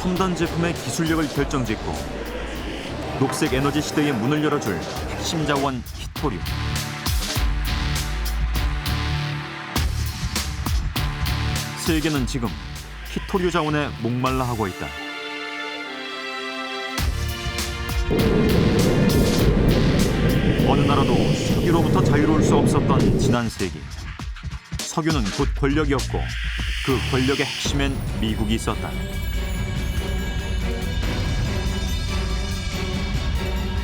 첨단 제품의 기술력을 결정짓고 녹색 에너지 시대의 문을 열어줄 핵심 자원 히토리움. 세계는 지금 히토류 자원에 목말라 하고 있다. 어느 나라도 석유로부터 자유로울 수 없었던 지난 세기. 석유는 곧 권력이었고 그 권력의 핵심엔 미국이 있었다.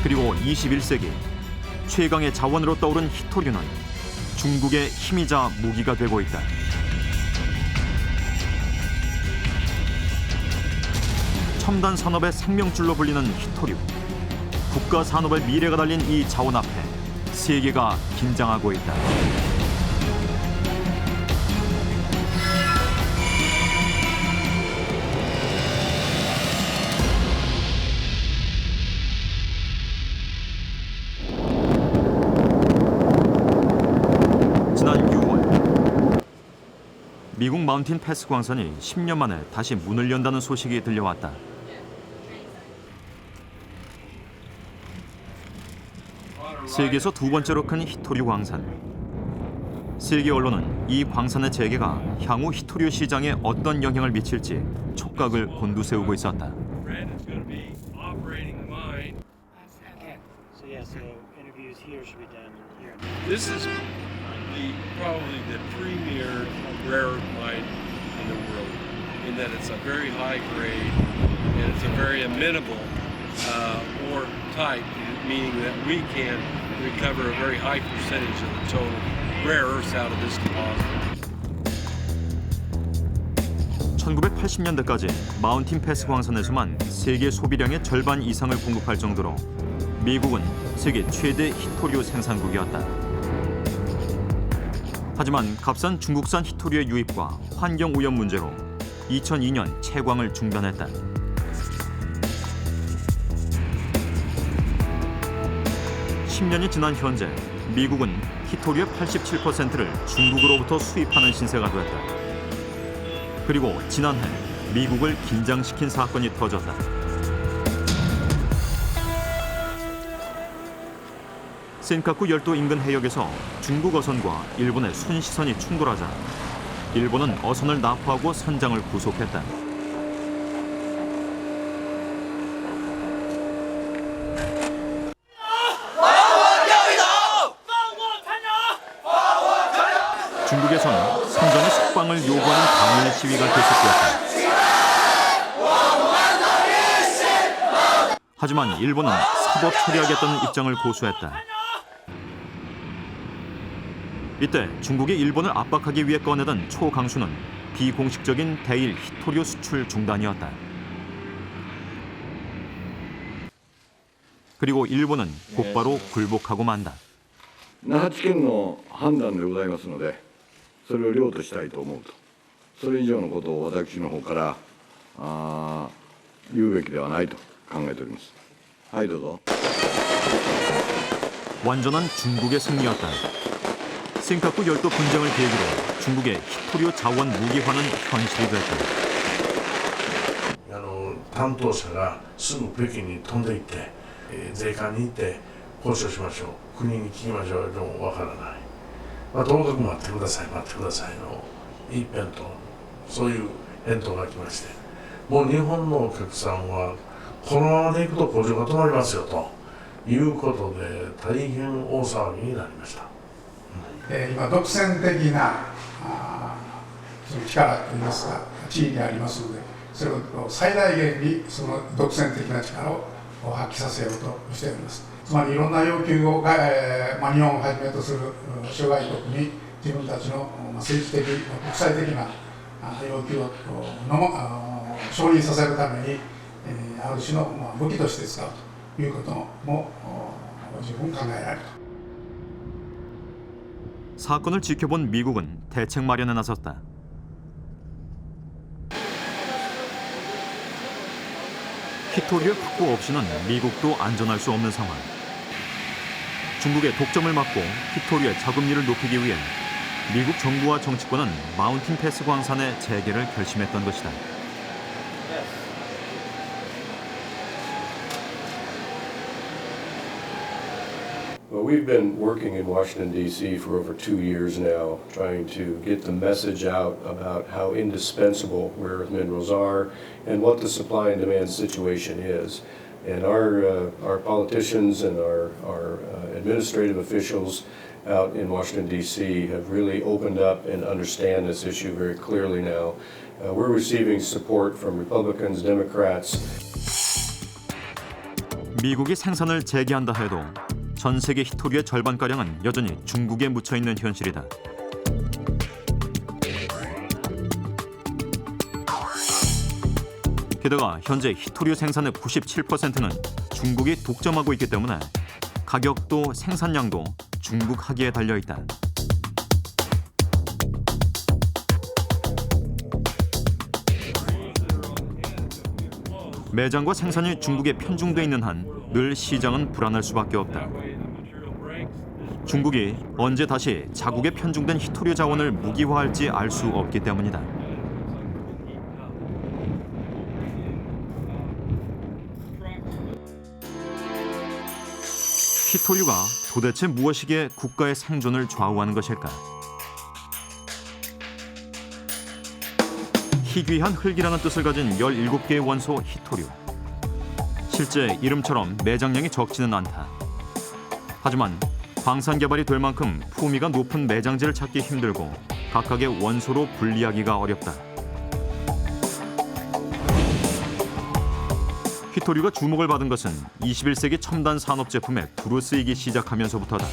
그리고 21세기 최강의 자원으로 떠오른 히토류는 중국의 힘이자 무기가 되고 있다. 첨단 산업의 생명줄로 불리는 히토류. 국가 산업의 미래가 달린 이 자원 앞에 세계가 긴장하고 있다. 지난 6월 미국 마운틴 패스 광산이 10년 만에 다시 문을 연다는 소식이 들려왔다. 세계에서 두 번째로 큰 히토류 광산. 세계 언론은 이 광산의 재개가 향후 히토류 시장에 어떤 영향을 미칠지 촉각을 곤두세우고 있었다. This is probably the premier rare earth mine in the world, in that it's a very high grade and it's a very amenable ore type, meaning that we can recover a very high percentage of the total rare earths out of this deposit. 1980년대까지 마운틴 패스 광산에서만 세계 소비량의 절반 이상을 공급할 정도로 미국은 세계 최대 히토류 생산국이었다. 하지만 값싼 중국산 히토류의 유입과 환경 오염 문제로 2002년 채광을 중단했다. (10년이) 지난 현재 미국은 히토류의 87%를 중국으로부터 수입하는 신세가 됐다. 그리고 지난해 미국을 긴장시킨 사건이 터졌다. 센카쿠 열도 인근 해역에서 중국 어선과 일본의 순시선이 충돌하자 일본은 어선을 납포하고 선장을 구속했다. 중국에서는 선장의 석방을 요구하는 강렬 시위가 계속되었다. 하지만 일본은 사법 처리하겠다는 입장을 고수했다. 이때 중국이 일본을 압박하기 위해 꺼내던 초강수는 비공식적인 대일 히토류 수출 중단이었다. 그리고 일본은 곧바로 굴복하고 만다. 那覇地検の判断でございますので、それを了としたいと思うと、それ以上のことを私の方から言うべきではないと考えております。はい、どうぞ。 완전한 중국의 승리였다. 센카쿠 열도 분쟁을 계기로 중국의 히토류 자원 무기화는 현실이 됐다. 担当者がすぐ北京に飛んでいって、税関に行って交渉しましょう、国に聞きましょう、でもわからない、ともかく待ってくださいの一辺と、そういう返答が来まして、もう日本のお客さんはこのままでいくと工場が止まりますよということで大変大騒ぎになりました。今独占的なその力といいますか地位にありますので、それを最大限にその独占的な力を発揮させようとしております。つまりいろんな要求を、日本をはじめとする諸外国に自分たちの政治的国際的な要求を承認させるためにある種の武器として使うということも十分考えられる。 사건을 지켜본 미국은 대책 마련에 나섰다. 히토류의 확보 없이는 미국도 안전할 수 없는 상황. 중국의 독점을 막고 히토류의 자금리를 높이기 위해 미국 정부와 정치권은 마운틴 패스 광산의 재개를 결심했던 것이다. We've been working in Washington, D.C. for over 2 years now, trying to get the message out about how indispensable rare earth minerals are and what the supply and demand situation is. And our politicians and our administrative officials out in Washington, D.C. have really opened up and understand this issue very clearly now. We're receiving support from Republicans, Democrats. 미국이 생산을 재개한다 해도 전 세계 히토류의 절반가량은 여전히 중국에 묻혀있는 현실이다. 게다가 현재 히토류 생산의 97%는 중국이 독점하고 있기 때문에 가격도 생산량도 중국 하기에 달려있다. 매장과 생산이 중국에 편중돼 있는 한 늘 시장은 불안할 수밖에 없다. 중국이 언제 다시 자국에 편중된 히토류 자원을 무기화할지 알 수 없기 때문이다. 히토류가 도대체 무엇이기에 국가의 생존을 좌우하는 것일까? 희귀한 흙이라는 뜻을 가진 17개의 원소 히토류. 실제 이름처럼 매장량이 적지는 않다. 하지만 광산 개발이 될 만큼 품위가 높은 매장지를 찾기 힘들고 각각의 원소로 분리하기가 어렵다. 히토류가 주목을 받은 것은 21세기 첨단 산업 제품에 두루 쓰이기 시작하면서부터다.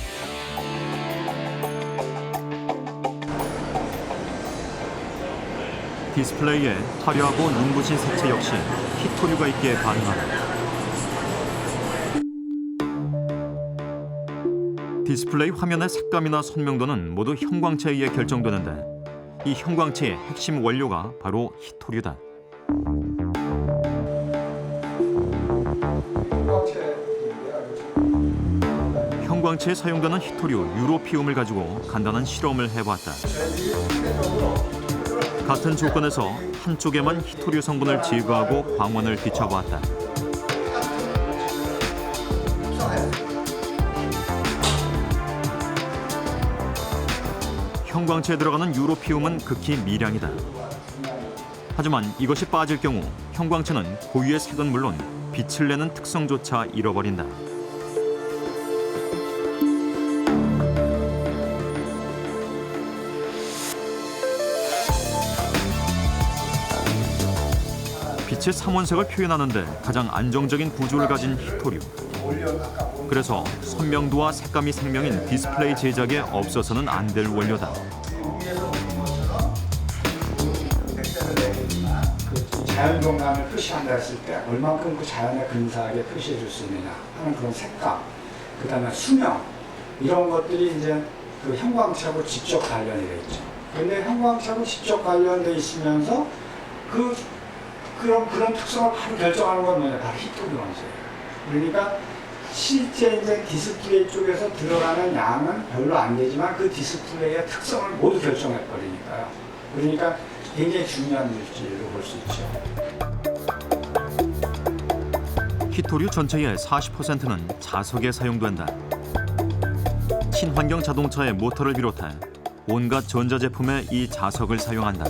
디스플레이에 화려하고 눈부신 색채 역시 히토류가 있기에 가능하다. 디스플레이 화면의 색감이나 선명도는 모두 형광체에 의해 결정되는데 이 형광체의 핵심 원료가 바로 히토류다. 형광체에 사용되는 히토류 유로피움을 가지고 간단한 실험을 해봤다. 같은 조건에서 한쪽에만 히토류 성분을 제거하고 광원을 비춰보았다. 형광체에 들어가는 유로피움은 극히 미량이다. 하지만 이것이 빠질 경우 형광체는 고유의 색은 물론 빛을 내는 특성조차 잃어버린다. 빛의 삼원색을 표현하는 데 가장 안정적인 구조를 가진 히토류. 그래서 선명도와 색감이 생명인 디스플레이 제작에 없어서는 안 될 원료다. 자연 경관을 표시한다 했을 때 얼만큼 그 자연에 근사하게 표시해 줄 수 있느냐 하는 그런 색감, 그 다음에 수명 이런 것들이 이제 그 형광체하고 직접 관련이 돼 있죠. 근데 형광체하고 직접 관련돼 있으면서 그런 특성을 바로 결정하는 건 뭐냐? 바로 히토류 원소예요. 그러니까 실제 이제 디스플레이 쪽에서 들어가는 양은 별로 안 되지만 그 디스플레이의 특성을 모두 결정해 버리니까요. 그러니까 굉장히 중요한 물질로 볼 수 있죠. 히토류 전체의 40%는 자석에 사용된다. 친환경 자동차의 모터를 비롯해 온갖 전자제품에 이 자석을 사용한다.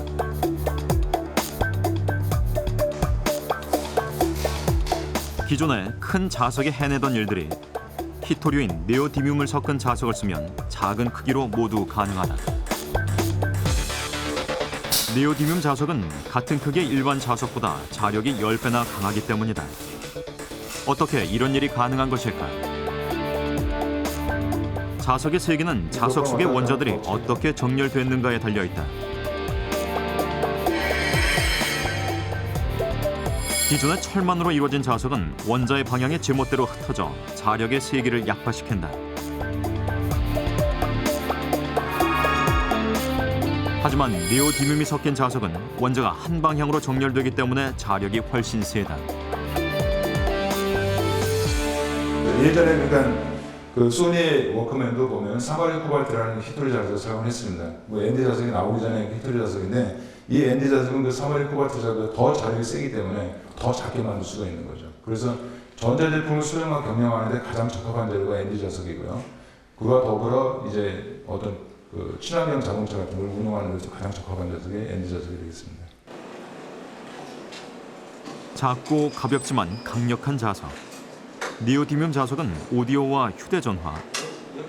기존에 큰 자석에 해내던 일들이 히토류인 네오디뮴을 섞은 자석을 쓰면 작은 크기로 모두 가능하다. 네오디뮴 자석은 같은 크기의 일반 자석보다 자력이 10배나 강하기 때문이다. 어떻게 이런 일이 가능한 것일까? 자석의 세기는 자석 속의 원자들이 어떻게 정렬됐는가에 달려있다. 기존의 철만으로 이루어진 자석은 원자의 방향이 제멋대로 흩어져 자력의 세기를 약화시킨다. 하지만 네오디뮴이 섞인 자석은 원자가 한 방향으로 정렬되기 때문에 자력이 훨씬 세다. 예전에 그 소니 워크맨도 보면 사마린 코발트라는 히토류 자석을 사용했습니다. ND 자석이 나오기 전에 히토류 자석인데 이 ND 자석은 그 사마린 코발트 자석보다 더 자력이 세기 때문에 더 작게 만들 수가 있는 거죠. 그래서 전자제품을 수정과 경량하는 데 가장 적합한 재료가 ND 자석이고요. 그와 더불어 이제 어떤 그 친환경 자동차 같은 걸 운용하는 데서 가장 적합한 자석이 ND 자석이 되겠습니다. 작고 가볍지만 강력한 자석. 니오디뮴 자석은 오디오와 휴대전화,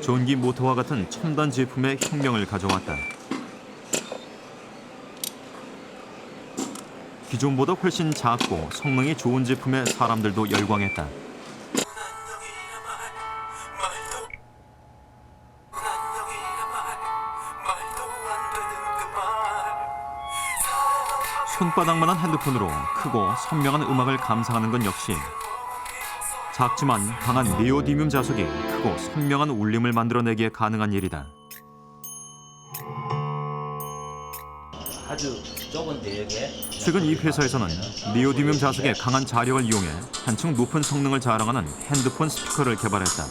전기 모터와 같은 첨단 제품의 혁명을 가져왔다. 기존보다 훨씬 작고 성능이 좋은 제품에 사람들도 열광했다. 손바닥만한 핸드폰으로 크고 선명한 음악을 감상하는 건 역시 작지만 강한 니오디뮴 자석이 크고 선명한 울림을 만들어내기에 가능한 일이다. 아주 좁은 대역에 최근 이 회사에서는 니오디뮴 자석의 강한 자력을 이용해 한층 높은 성능을 자랑하는 핸드폰 스피커를 개발했다.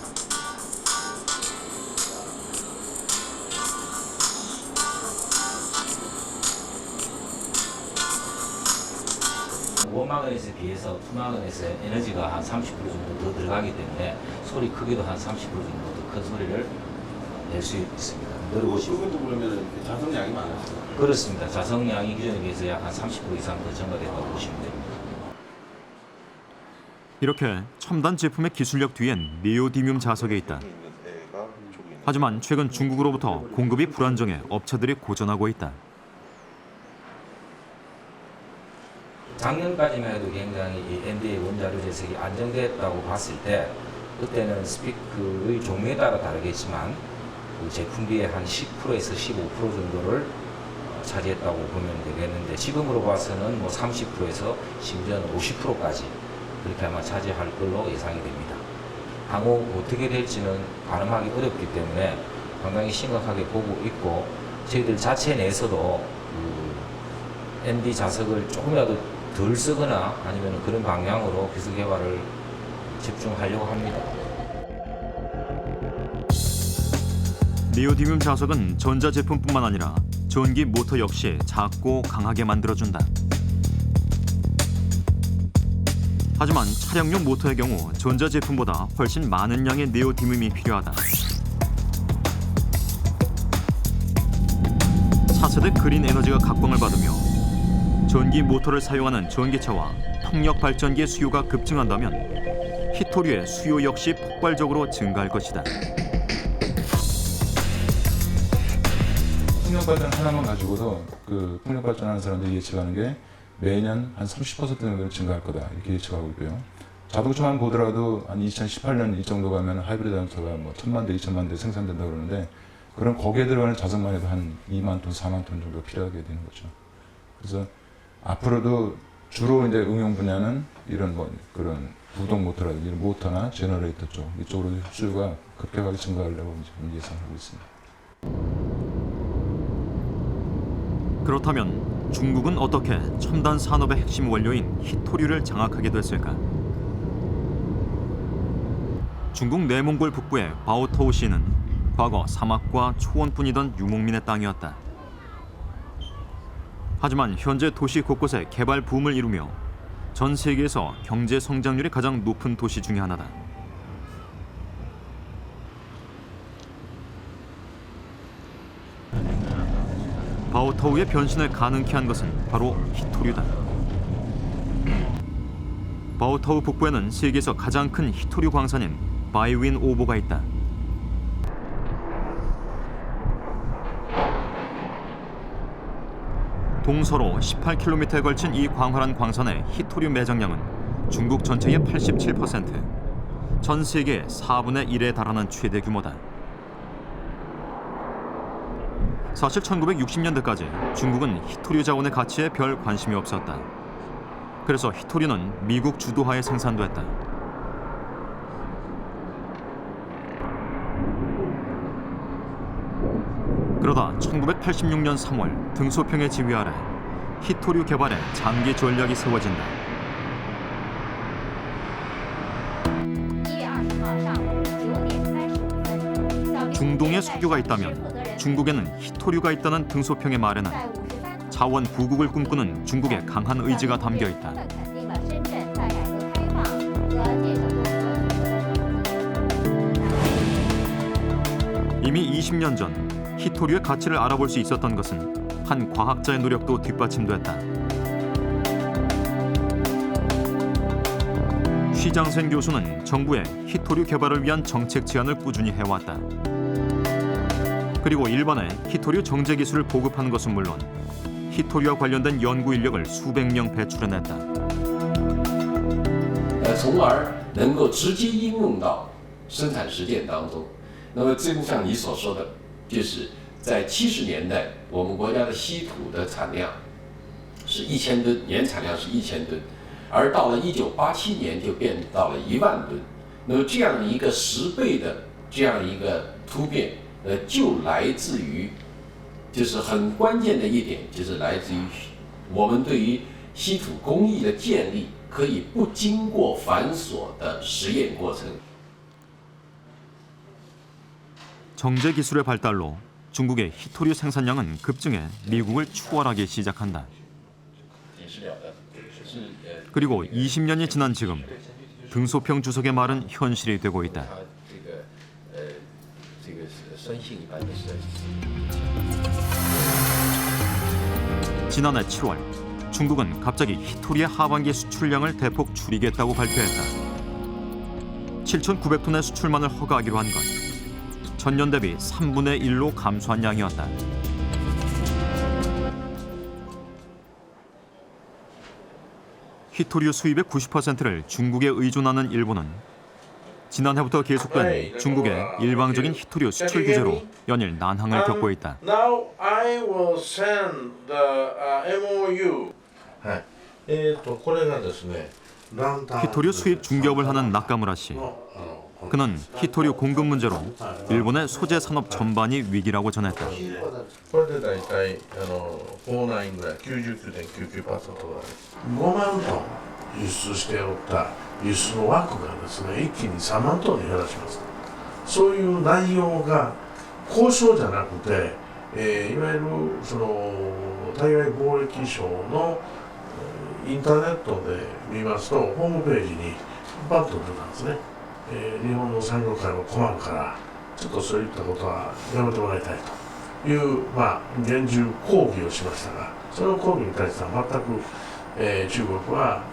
원마그넷에 비해서 투마그넷에 에너지가 한 30% 정도 더 들어가기 때문에 소리 크기도 한 30% 정도 더 큰 소리를 낼 수 있습니다. 들어보시면. 그것도 그러면 자성량이 많아요. 그렇습니다. 자성량이 기존에 비해서 약 한 30% 이상 더 증가됐다고 보시면 됩니다. 이렇게 첨단 제품의 기술력 뒤엔 니오디뮴 자석에 있다. 하지만 최근 중국으로부터 공급이 불안정해 업체들이 고전하고 있다. 작년까지만 해도 굉장히 이 ND의 원자료 재색이 안정됐다고 봤을 때 그때는 스피커의 종류에 따라 다르겠지만 그 제품비의 한 10%에서 15% 정도를 차지했다고 보면 되겠는데 지금으로 봐서는 뭐 30%에서 심지어는 50%까지 그렇게 아마 차지할 걸로 예상이 됩니다. 향후 어떻게 될지는 가늠하기 어렵기 때문에 상당히 심각하게 보고 있고 저희들 자체 내에서도 그 ND 자석을 조금이라도 덜 쓰거나 아니면 그런 방향으로 기술 개발을 집중하려고 합니다. 니오디뮴 자석은 전자제품뿐만 아니라 전기 모터 역시 작고 강하게 만들어준다. 하지만 차량용 모터의 경우 전자제품보다 훨씬 많은 양의 니오디뮴이 필요하다. 4세대 그린 에너지가 각광을 받으며 전기 모터를 사용하는 전기차와 풍력 발전기의 수요가 급증한다면 히토류의 수요 역시 폭발적으로 증가할 것이다. 풍력 발전 하나만 가지고도 그 풍력 발전하는 사람들이 예측하는 게 매년 한 30% 정도는 증가할 거다 이렇게 예측하고 있고요. 자동차만 보더라도 한 2018년 이 정도 가면 하이브리드 자동차가 뭐 1,000만 대, 2,000만 대 생산된다 그러는데 그럼 거기에 들어가는 자석만 해도 한 2만 톤, 4만 톤 정도 필요하게 되는 거죠. 그래서 앞으로도 주로 이제 응용 분야는 이런 뭐 그런 부동 모터라든지 이런 모터나 제너레이터 쪽 이쪽으로 수요가 급격하게 증가하려고 이제 예상하고 있습니다. 그렇다면 중국은 어떻게 첨단 산업의 핵심 원료인 히토류를 장악하게 됐을까? 중국 내몽골 북부의 바오토우시는 과거 사막과 초원뿐이던 유목민의 땅이었다. 하지만 현재 도시 곳곳에 개발 붐을 이루며 전 세계에서 경제 성장률이 가장 높은 도시 중에 하나다. 바오토우의 변신을 가능케 한 것은 바로 히토류다. 바오토우 북부에는 세계에서 가장 큰 히토류 광산인 바이윈 오보가 있다. 동서로 18km에 걸친 이 광활한 광산의 히토류 매장량은 중국 전체의 87%, 전 세계 4분의 1에 달하는 최대 규모다. 사실 1960년대까지 중국은 히토류 자원의 가치에 별 관심이 없었다. 그래서 히토류는 미국 주도하에 생산됐다. 그러다 1986년 3월 등소평의 지휘 아래 히토류 개발에 장기 전략이 세워진다. 중동에 석유가 있다면 중국에는 히토류가 있다는 등소평의 말에는 자원 부국을 꿈꾸는 중국의 강한 의지가 담겨 있다. 이미 20년 전 히토류의 가치를 알아볼 수 있었던 것은 한 과학자의 노력도 뒷받침됐다. 시장생 교수는 정부에 히토류 개발을 위한 정책 제안을 꾸준히 해왔다. 그리고 일반에 히토류 정제 기술을 보급하는 것은 물론 히토류와 관련된 연구 인력을 수백 명 배출해냈다. 从而能够直接应用到生产实践当中。那么，正像你所说的，就是在70年代，我们国家的稀土的产量是1000吨，年产量是1000吨，而到了1987年就变到了1万吨。那么这样一个10倍的这样一个突变，就来自于，就是很关键的一点，就是来自于我们对于稀土工艺的建立。 可以不经过繁琐的实验过程。 정제 기술의 발달로 중국의 히토류 생산량은 급증해 미국을 추월하기 시작한다. 그리고 20년이 지난 지금 등소평 주석의 말은 현실이 되고 있다. 지난해 7월 중국은 갑자기 히토리의 하반기 수출량을 대폭 줄이겠다고 발표했다. 7,900톤의 수출만을 허가하기로 한 건 전년 대비 3분의 1로 감소한 양이었다. 히토류 수입의 90%를 중국에 의존하는 일본은 지난해부터 계속된 중국의 일방적인 히토류 수출 규제로 연일 난항을 겪고 있다. Now I will send the MOU. これがですね。 히토류 수입 중개업을 하는 나카무라 씨. 그는 히토류 공급 문제로 일본의 소재 산업 전반이 위기라고 전했다. これでだいたい49ぐらい 99.99% ぐらい。5万トン輸出しておった輸出の枠がですね一気に3万トンに減らします。そういう内容が交渉じゃなくて、いわゆるその対外貿易省のインターネットで見ますとホームページにパッと出たんですね。日本の産業界も困るからちょっとそういったことはやめてもらいたいという厳重抗議をしましたが、その抗議に対しては全く、中国は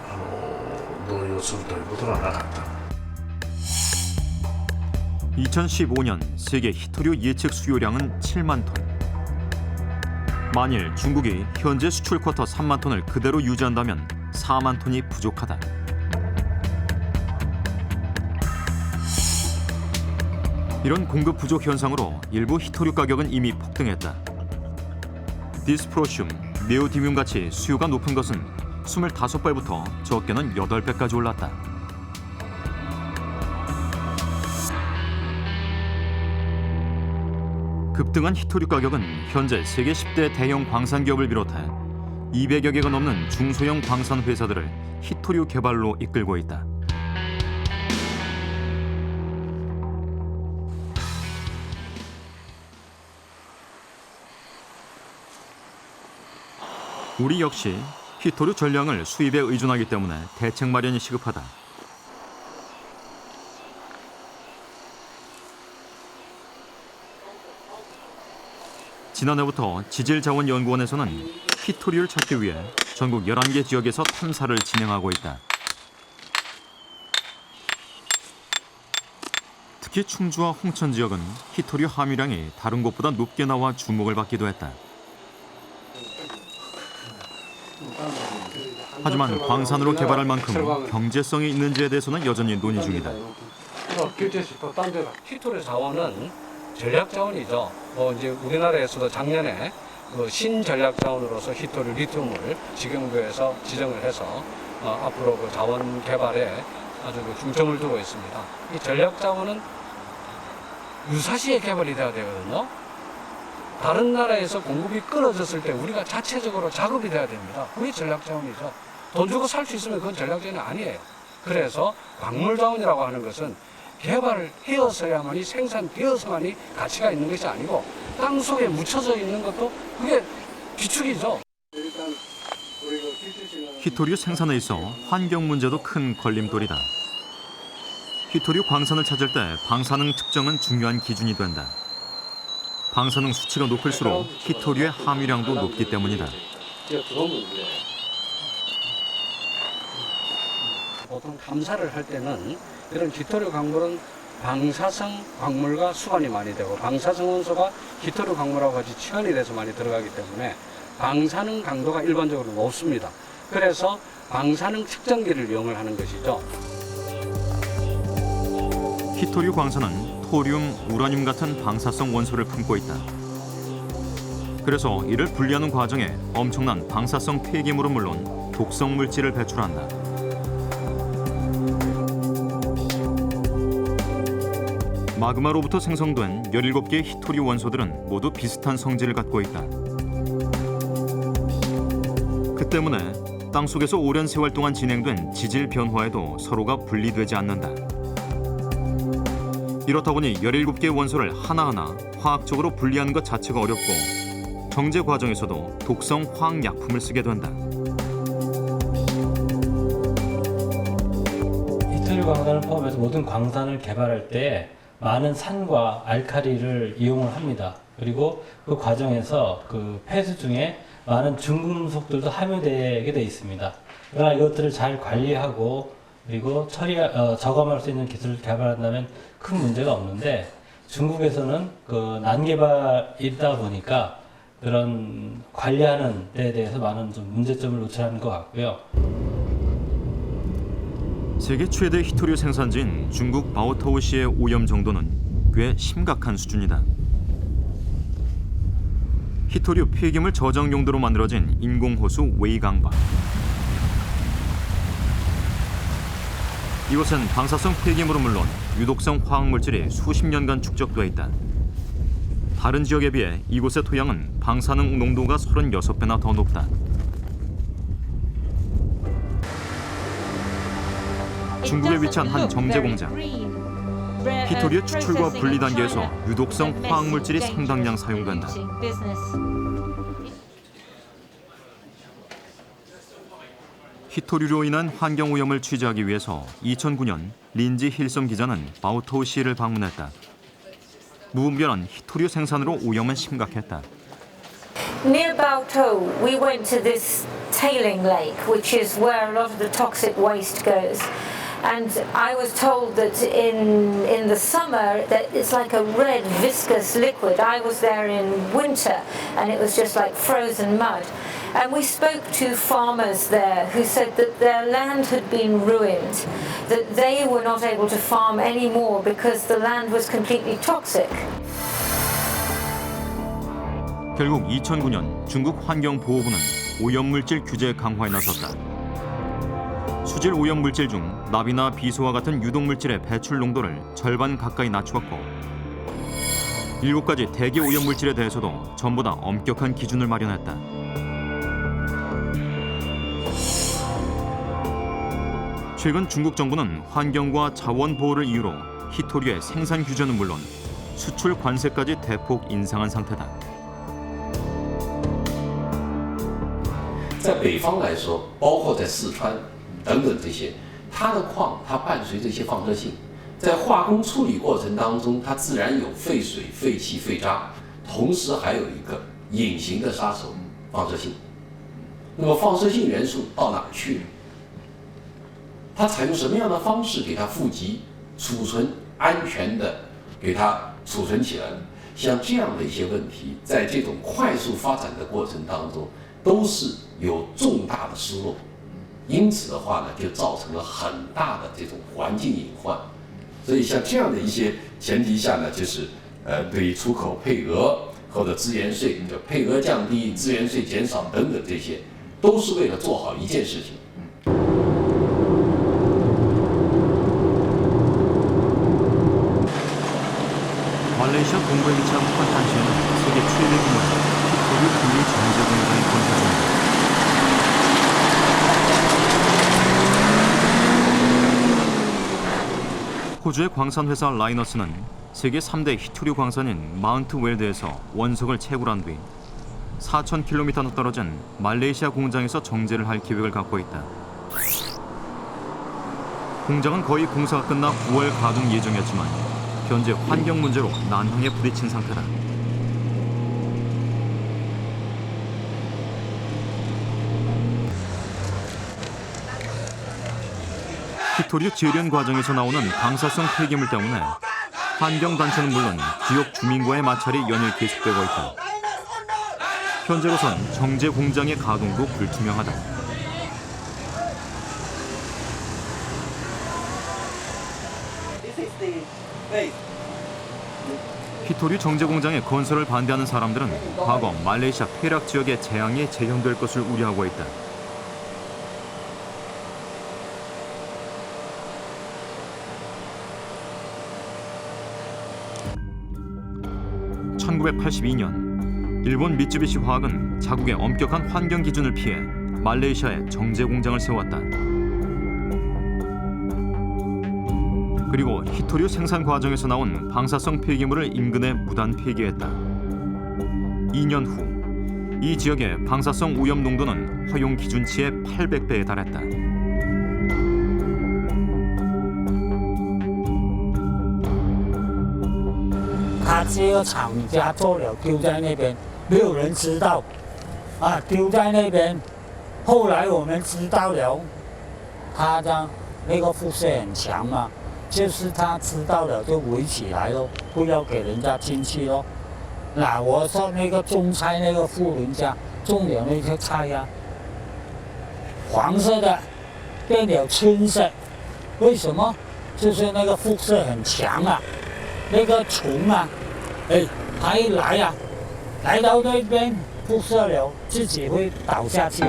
同意をするということがなかった。 2015년 세계 히토류 예측 수요량은 7만 톤. 만일 중국이 현재 수출 쿼터 3만 톤을 그대로 유지한다면 4만 톤이 부족하다. 이런 공급 부족 현상으로 일부 히토류 가격은 이미 폭등했다. 디스프로슘, 네오디뮴 같이 수요가 높은 것은 25배부터 적게는 8배까지 올랐다. 급등한 히토류 가격은 현재 세계 10대 대형 광산 기업을 비롯해 200여 개가 넘는 중소형 광산 회사들을 히토류 개발로 이끌고 있다. 우리 역시 히토류 전량을 수입에 의존하기 때문에 대책 마련이 시급하다. 지난해부터 지질자원연구원에서는 히토류를 찾기 위해 전국 11개 지역에서 탐사를 진행하고 있다. 특히 충주와 홍천 지역은 히토류 함유량이 다른 곳보다 높게 나와 주목을 받기도 했다. 하지만 광산으로 개발할 만큼 경제성이 있는지에 대해서는 여전히 논의 중이다. 히토류 자원은 전략 자원이죠. 이제 우리나라에서도 작년에 신전략 자원으로서 히토류 리튬을 지경부에서 지정을 해서 앞으로 그 자원 개발에 아주 중점을 두고 있습니다. 이 전략 자원은 유사시에 개발이 돼야 되거든요. 다른 나라에서 공급이 끊어졌을 때 우리가 자체적으로 작업이 돼야 됩니다. 그게 전략 자원이죠. 돈 주고 살 수 있으면 그건 전략 자원이 아니에요. 그래서 광물 자원이라고 하는 것은 개발을 해서야만이 생산되어서만이 가치가 있는 것이 아니고 땅 속에 묻혀져 있는 것도 그게 비축이죠. 히토류 생산에 있어 환경 문제도 큰 걸림돌이다. 히토류 광산을 찾을 때 방사능 측정은 중요한 기준이 된다. 방사능 수치가 높을수록 히토류의 함유량도 높기 때문이다. 보통 감사를 할 때는 이런 히토류 광물은 방사성 광물과 수반이 많이 되고 방사성 원소가 히토류 광물하고 같이 치환이 돼서 많이 들어가기 때문에 방사능 강도가 일반적으로 높습니다. 그래서 방사능 측정기를 이용을 하는 것이죠. 히토류 광산은 토륨, 우라늄 같은 방사성 원소를 품고 있다. 그래서 이를 분리하는 과정에 엄청난 방사성 폐기물은 물론 독성 물질을 배출한다. 마그마로부터 생성된 17개의 히토류 원소들은 모두 비슷한 성질을 갖고 있다. 그 때문에 땅속에서 오랜 세월 동안 진행된 지질 변화에도 서로가 분리되지 않는다. 이렇다 보니 17개의 원소를 하나하나 화학적으로 분리하는 것 자체가 어렵고 정제 과정에서도 독성 화학약품을 쓰게 된다. 히토류 광산을 포함해서 모든 광산을 개발할 때 많은 산과 알칼리를 이용을 합니다. 그리고 그 과정에서 그 폐수 중에 많은 중금속들도 함유되게 돼 있습니다. 그러나 이것들을 잘 관리하고 그리고 저감할 수 있는 기술을 개발한다면 큰 문제가 없는데 중국에서는 그 난개발이다 보니까 그런 관리하는 데에 대해서 많은 좀 문제점을 노출하는 것 같고요. 세계 최대 히토류 생산지인 중국 바오타오시의 오염 정도는 꽤 심각한 수준이다. 히토류 폐기물 저장 용도로 만들어진 인공호수 웨이강바. 이곳은 방사성 폐기물은 물론 유독성 화학물질이 수십 년간 축적돼 있다. 다른 지역에 비해 이곳의 토양은 방사능 농도가 36배나 더 높다. 중국에 위치한 한 정제 공장. 히토류의 추출과 분리 단계에서 유독성 화학물질이 상당량 사용된다. 히토류로 인한 환경오염을 취재하기 위해서 2009년 린지 힐섬 기자는 바오타오시를 방문했다. 무분별한 히토류 생산으로 오염은 심각했다. Near Baotou, we went to this tailing lake, which is where a lot of the toxic waste goes. And I was told that in the summer that it's like a red viscous liquid. I was there in winter and it was just like frozen mud. And we spoke to farmers there who said that their land had been ruined, that they were not able to farm anymore because the land was completely toxic. 결국 2009년 중국 환경보호부는 오염물질 규제 강화에 나섰다. 수질 오염물질 중 납이나 비소와 같은 유독물질의 배출 농도를 절반 가까이 낮추었고 7가지 대기 오염물질에 대해서도 전보다 엄격한 기준을 마련했다. 최근 중국 정부는 환경과 자원 보호를 이유로 히토류의 생산 규제는 물론 수출 관세까지 대폭 인상한 상태다. 在北方来说，包括在四川等等这些，它的矿它伴随着一些放射性，在化工处理过程当中，它自然有废水、废气、废渣，同时还有一个隐形的杀手——放射性。那么放射性元素到哪去了？它采用什么样的方式给它富集、储存、安全的给它储存起来呢？像这样的一些问题，在这种快速发展的过程当中，都是有重大的失落。因此的话呢，就造成了很大的这种环境隐患。所以像这样的一些前提下呢，就是对于出口配额或者资源税，就配额降低、资源税减少等等这些，都是为了做好一件事情。 말레이시아 동부에 위치한 퀀탄시는 세계 최대 규모의 히토류 분리 정제 공장이 건설 중이다. 호주의 광산회사 라이너스는 세계 3대 히토류 광산인 마운트 웰드에서 원석을 채굴한 뒤 4,000km 떨어진 말레이시아 공장에서 정제를 할 계획을 갖고 있다. 공장은 거의 공사가 끝나 9월 가동 예정이었지만 현재 환경 문제로 난항에 부딪힌 상태다. 히토류 재련 과정에서 나오는 방사성 폐기물 때문에 환경단체는 물론 지역 주민과의 마찰이 연일 계속되고 있다. 현재로선 정제 공장의 가동도 불투명하다. 히토류 정제 공장의 건설을 반대하는 사람들은 과거 말레이시아 페락 지역의 재앙이 재현될 것을 우려하고 있다. (1982년) 일본 미쯔비시 화학은 자국의 엄격한 환경 기준을 피해 말레이시아에 정제 공장을 세웠다. 그리고 히토류 생산 과정에서 나온 방사성 폐기물을 인근에 무단 폐기했다. 2년 후 이 지역의 방사성 오염 농도는 허용 기준치의 800배에 달했다. 他只有厂家做了丢在那边，没有人知道，丢在那边。后来我们知道了，他的那个辐射很强嘛，就是他知道了就围起来咯，不要给人家进去咯。那我说那个种菜那个户人家种了那些菜呀，黄色的变了青色，为什么？就是那个辐射很强啊，那个虫啊。 它一来呀，来到那边辐射了，自己会倒下去。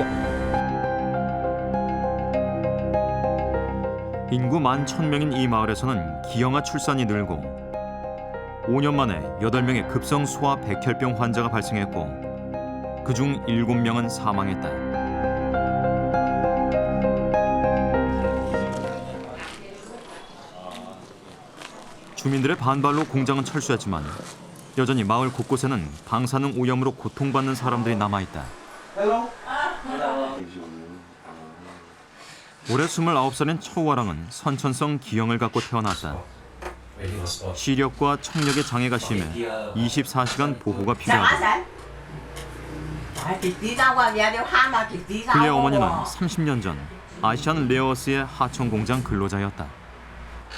인구 11,000명인 이 마을에서는 기형아 출산이 늘고 5년 만에 8명의 급성 소아 백혈병 환자가 발생했고 그중 7명은 사망했다. 주민들의 반발로 공장은 철수했지만 여전히 마을 곳곳에는 방사능 오염으로 고통받는 사람들이 남아있다. 올해 29살인 처우아랑은 선천성 기형을 갖고 태어났다. 시력과 청력의 장애가 심해 24시간 보호가 필요하다. 그의 어머니는 30년 전 아시안 레어스의 하청 공장 근로자였다.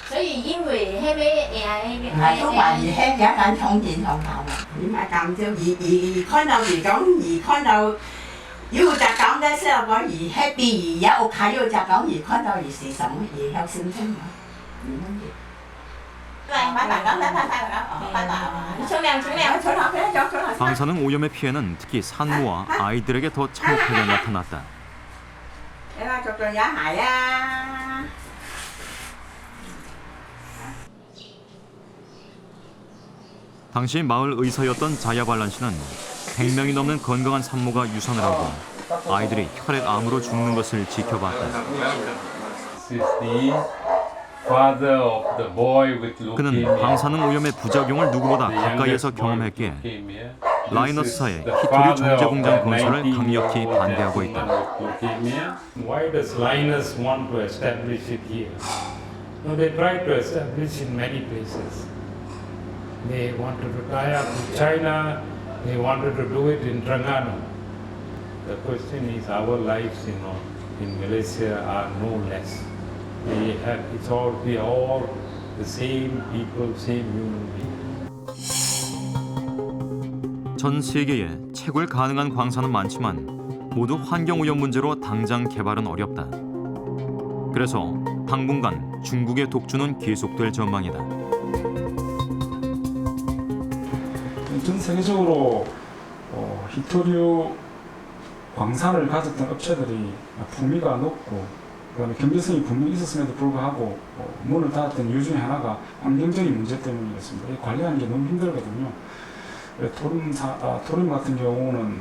所以因為迄個都懷疑係有眼重電同頭啊！點解咁少？而看到而講，而看到要就講嘅時候，我而 happy 而有屋企要就講而看到而是什麼而有心情啊？唔乜嘢。방사능 오염의 피해는 특히 산모와 아이들에게 더 참혹하게 나타났다. 당시 마을 의사였던 자야발란 씨는 100명이 넘는 건강한 산모가 유산을 하고 아이들이 혈액암으로 죽는 것을 지켜봤다. 그는 방사능 오염의 부작용을 누구보다 가까이에서 경험했기에 라이너스사의 히토류 정제 공장 건설을 강력히 반대하고 있다. Why does Linus want to establish it here? They tried to establish in many places. They wanted to tie up with China. They wanted to do it in Terengganu. The question is, our lives, in Malaysia are no less. We are all the same people, same human beings. 전 세계에 채굴 가능한 광산은 많지만 모두 환경 오염 문제로 당장 개발은 어렵다. 그래서 당분간 중국의 독주는 계속될 전망이다. 전 세계적으로 히토류 광산을 가졌던 업체들이 품위가 높고 그다음에 경제성이 분명히 있었음에도 불구하고 문을 닫았던 이유 중에 하나가 환경적인 문제 때문이었습니다. 관리하는 게 너무 힘들거든요. 토륨 같은 경우는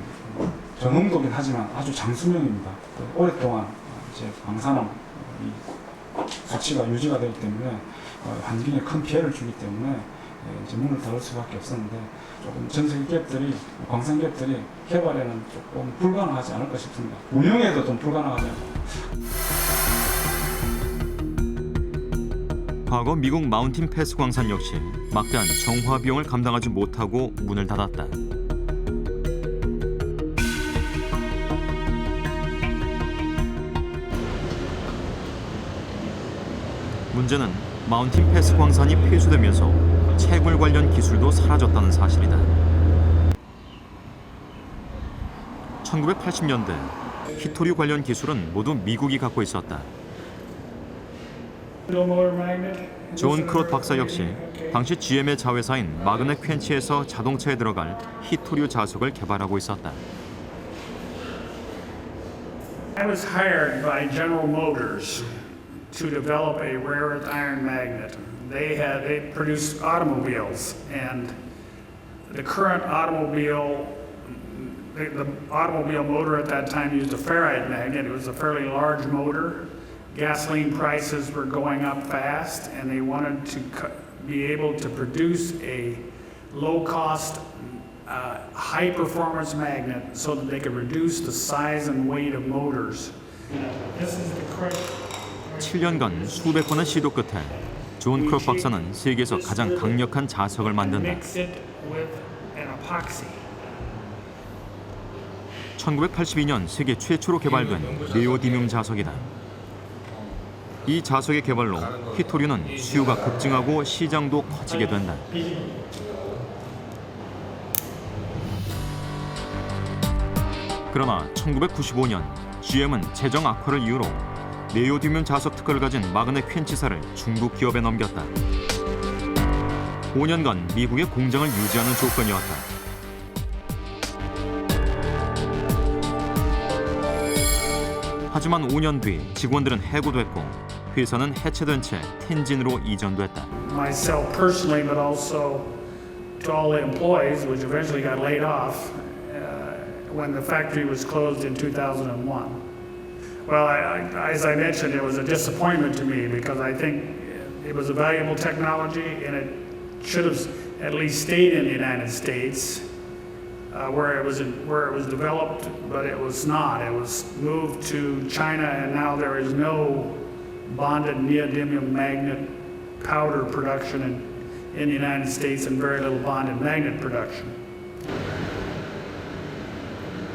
저농도긴 하지만 아주 장수명입니다. 오랫동안 이제 방사능 수치가 유지가 되기 때문에 환경에 큰 피해를 주기 때문에 이제 문을 닫을 수밖에 없었는데 조금 전 세계 기업들이 광산 기업들이 개발에는 조금 불가능하지 않을까 싶습니다. 운영에도 좀 불가능하지 않을까. 과거 미국 마운틴 패스 광산 역시 막대한 정화 비용을 감당하지 못하고 문을 닫았다. 문제는 마운틴 패스 광산이 폐수되면서 채굴 관련 기술도 사라졌다는 사실이다. 1980년대 히토류 관련 기술은 모두 미국이 갖고 있었다. 존 크롯 박사 역시 당시 GM의 자회사인 마그넷 퀸치에서 자동차에 들어갈 히토류 자석을 개발하고 있었다. I was hired by General Motors to develop a rare earth iron magnet. They produced automobiles, and the current automobile, the automobile motor at that time used a ferrite magnet. It was a fairly large motor. Gasoline prices were going up fast, and they wanted to be able to produce a low-cost, high-performance magnet so that they could reduce the size and weight of motors. This is the correct. 7년간 수백 번의 시도 끝에 존 크롭 박사는 세계에서 가장 강력한 자석을 만든다. Mix it with an epoxy. 1982년 세계 최초로 개발된 네오디뮴 자석이다. 이 자석의 개발로 히토류는 수요가 급증하고 시장도 커지게 된다. 그러나 1995년 GM은 재정 악화를 이유로 네오디뮴 자석 특허를 가진 마그넷 퀸치사를 중국 기업에 넘겼다. 5년간 미국의 공장을 유지하는 조건이었다. 하지만 5년 뒤 직원들은 해고됐고 회사는 해체된 채 텐진으로 이전됐다. Myself personally, but also to all the employees, which eventually got laid off when the factory was closed in 2001. Well, as I mentioned, it was a disappointment to me because I think it was a valuable technology and it should have at least stayed in the United States. Where it was developed, but it was not. It was moved to China, and now there is no bonded neodymium magnet powder production in the United States, and very little bonded magnet production.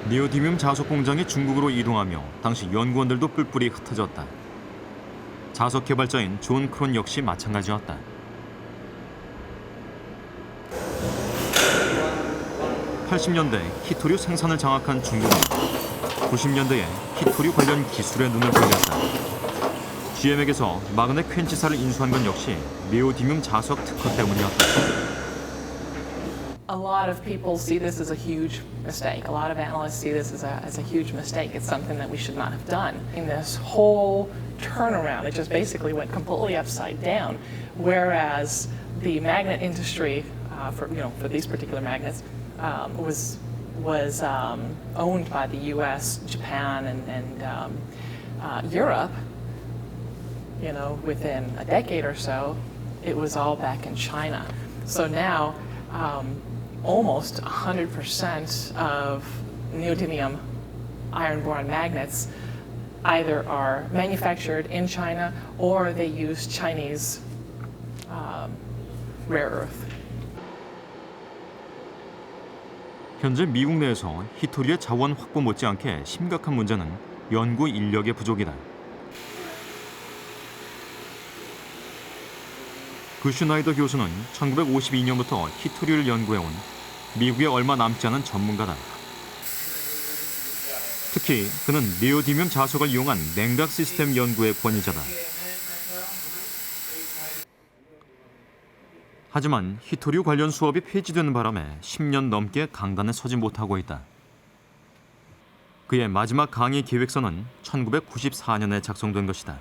네오디뮴 자석 공장이 중국으로 이동하며 당시 연구원들도 뿔뿔이 흩어졌다. 자석 개발자인 존 크론 역시 마찬가지였다. 80년대 히토류 생산을 장악한 중국은 90년대에 히토류 관련 기술에 눈을 돌렸다. GM에게서 마그넷 퀸치사를 인수한 건 역시 네오디뮴 자석 특허 때문이었다. A lot of people see this as a huge mistake. A lot of analysts see this as a huge mistake. It's something that we should not have done. In this whole turnaround, it just basically went completely upside down. Whereas the magnet industry, for these particular magnets, was owned by the U.S., Japan, and Europe. Within a decade or so, it was all back in China. So now, almost 100% of neodymium iron-boron magnets either are manufactured in China or they use Chinese rare earth. 현재 미국 내에서 히토류의 자원 확보 못지않게 심각한 문제는 연구 인력의 부족이다. 구슈나이더 교수는 1952년부터 히토류를 연구해온 미국에 얼마 남지 않은 전문가다. 특히 그는 네오디뮴 자석을 이용한 냉각 시스템 연구의 권위자다. 하지만 히토류 관련 수업이 폐지되는 바람에 10년 넘게 강단에 서지 못하고 있다. 그의 마지막 강의 계획서는 1994년에 작성된 것이다.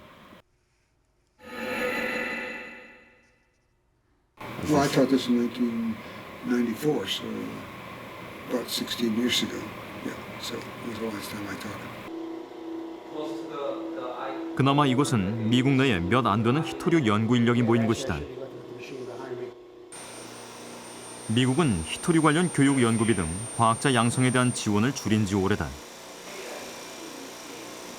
Well, I taught this in 1994, so about 16 years ago. Yeah, so it was the last time I taught it. 그나마 이곳은 미국 내에 몇 안 되는 히토류 연구 인력이 모인 곳이다. 미국은 히토류 관련 교육 연구비 등 과학자 양성에 대한 지원을 줄인 지 오래다.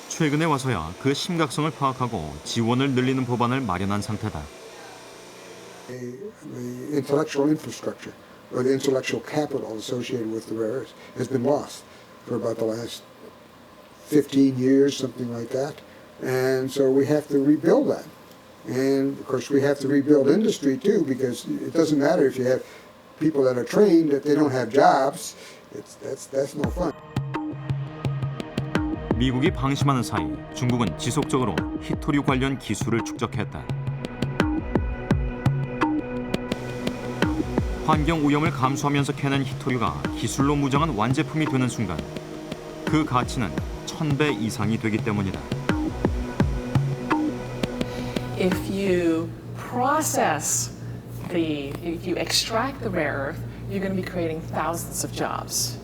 최근에 와서야 그 심각성을 파악하고 지원을 늘리는 법안을 마련한 상태다. The intellectual infrastructure or the intellectual capital associated with the rare earths has been lost for about the last 15 years, something like that. And so we have to rebuild that. And of course, we have to rebuild industry too, because it doesn't matter if you have people that are trained if they don't have jobs. That's no fun. 미국이 방심하는 사이 중국은 지속적으로 히토류 관련 기술을 축적했다. 환경 오염을 감수하면서 캐낸 히토류가 기술로 무장한 완제품이 되는 순간 그 가치는 1000배 이상이 되기 때문이다. If you if you extract the rare earth, you're going to be creating thousands of jobs.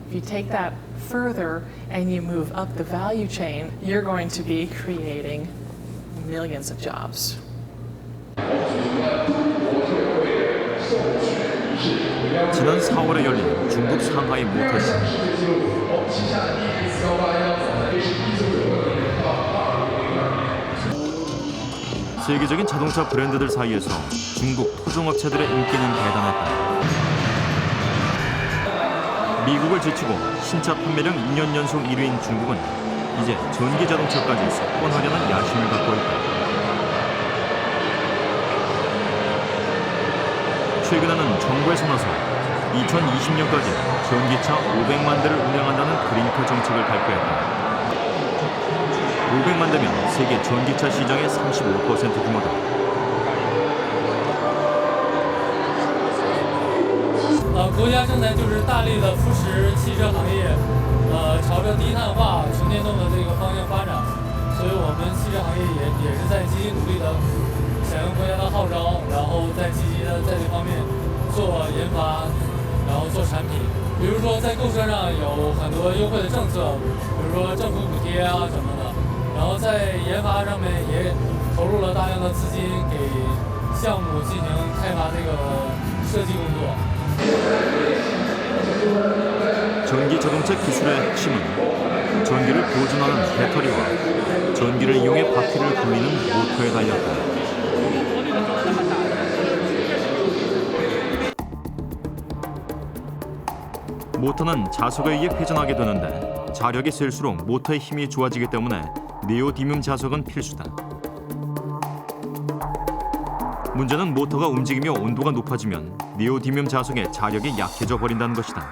If you take that further and you move up the value chain, you're going to be creating millions of jobs. 지난 4월에 열린 중국 상하이 모터쇼. 세계적인 자동차 브랜드들 사이에서 중국 토종업체들의 인기는 대단했다. 미국을 제치고 신차 판매량 2년 연속 1위인 중국은 이제 전기 자동차까지 석권하려는 야심을 갖고 있다. 최근에는 정부에서 나서 2020년까지 전기차 500만 대를 운영한다는 그린카 정책을 발표했다. 500만 대면 세계 전기차 시장의 35% 규모다. 国家正在就是大力的扶持汽车行业，朝着低碳化、纯电动的这个方向发展，所以我们汽车行业也是在积极努力的响应国家的号召，然后在积极的在这方面做研发，然后做产品。比如说在购车上有很多优惠的政策，比如说政府补贴啊什么的，然后在研发上面也投入了大量的资金给项目进行开发这个设计工作。 전기 자동차 기술의 핵심은 전기를 보존하는 배터리와 전기를 이용해 바퀴를 굴리는 모터에 달렸다. 모터는 자석에 의해 회전하게 되는데 자력이 셀수록 모터의 힘이 좋아지기 때문에 네오디뮴 자석은 필수다. 문제는 모터가 움직이며 온도가 높아지면 네오디뮴 자석의 자력이 약해져 버린다는 것이다.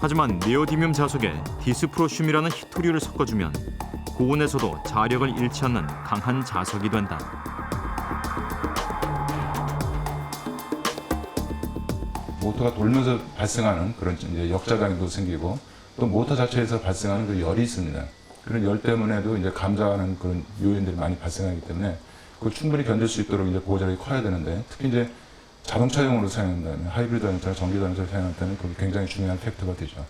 하지만 네오디뮴 자석에 디스프로슘이라는 히토류를 섞어주면 고온에서도 자력을 잃지 않는 강한 자석이 된다. 모터가 돌면서 발생하는 그런 이제 역자강도 생기고 또 모터 자체에서 발생하는 그 열이 있습니다. 그런 열 때문에도 이제 감자하는 그런 요인들이 많이 발생하기 때문에 그걸 충분히 견딜 수 있도록 이제 보호자력이 커야 되는데 특히 이제 자동차용으로 사용한다면 하이브리드 자동차, 전기 자동차를 사용할 때는 그게 굉장히 중요한 팩터가 되죠.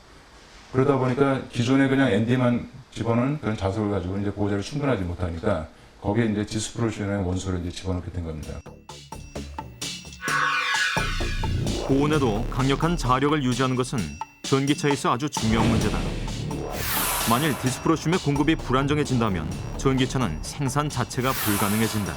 그러다 보니까 기존에 그냥 ND만 집어넣은 그런 자석을 가지고 이제 보호자력이 충분하지 못하니까 거기에 이제 디스프로슘이라는 원소를 이제 집어넣게 된 겁니다. 고온에도 강력한 자력을 유지하는 것은 전기차에서 아주 중요한 문제다. 만일 디스프로슘의 공급이 불안정해진다면 전기차는 생산 자체가 불가능해진다.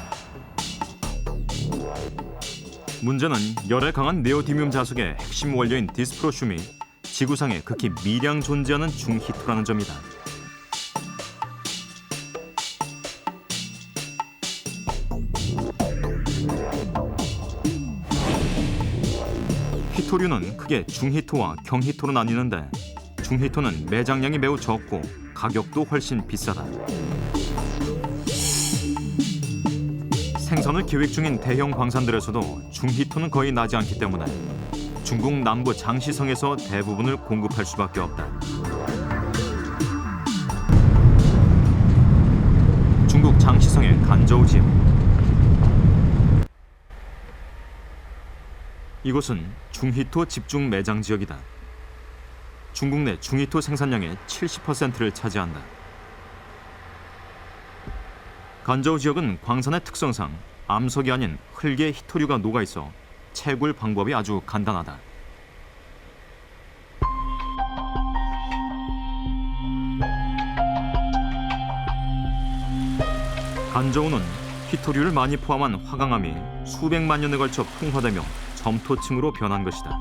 문제는 열에 강한 네오디뮴 자석의 핵심 원료인 디스프로슘이 지구상에 극히 미량 존재하는 중히토라는 점이다. 히토류는 크게 중히토와 경히토로 나뉘는데 중히토는 매장량이 매우 적고 가격도 훨씬 비싸다. 생산을 계획 중인 대형 광산들에서도 중히토는 거의 나지 않기 때문에 중국 남부 장시성에서 대부분을 공급할 수밖에 없다. 중국 장시성의 간저우 지역. 이곳은 중히토 집중 매장 지역이다. 중국 내 중히토 생산량의 70%를 차지한다. 간저우 지역은 광산의 특성상 암석이 아닌 흙에 히토류가 녹아있어 채굴 방법이 아주 간단하다. 간저우는 히토류를 많이 포함한 화강암이 수백만 년에 걸쳐 풍화되며 점토층으로 변한 것이다.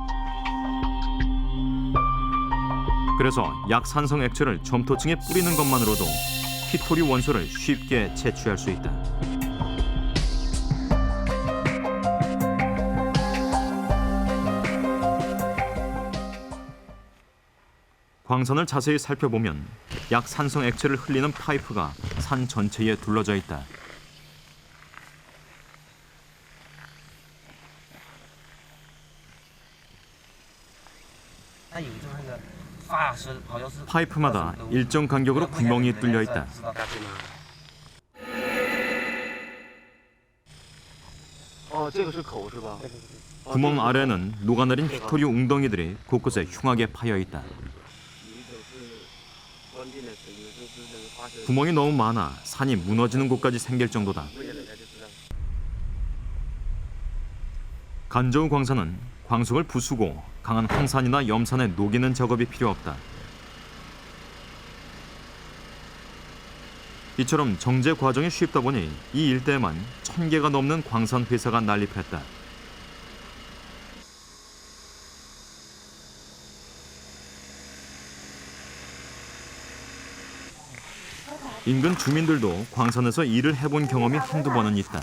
그래서 약산성 액체를 점토층에 뿌리는 것만으로도 히토류 원소를 쉽게 채취할 수 있다. 광산을 자세히 살펴보면 약산성 액체를 흘리는 파이프가 산 전체에 둘러져 있다. 파이프마다 일정 간격으로 구멍이 뚫려 있다. 구멍 아래는 녹아내린 히토류 웅덩이들이 곳곳에 흉하게 파여 있다. 구멍이 너무 많아 산이 무너지는 곳까지 생길 정도다. 간저우 광산은 광석을 부수고 강한 황산이나 염산에 녹이는 작업이 필요 없다. 이처럼 정제 과정이 쉽다 보니 이 일대에만 1000개가 넘는 광산 회사가 난립했다. 인근 주민들도 광산에서 일을 해본 경험이 한두 번은 있다.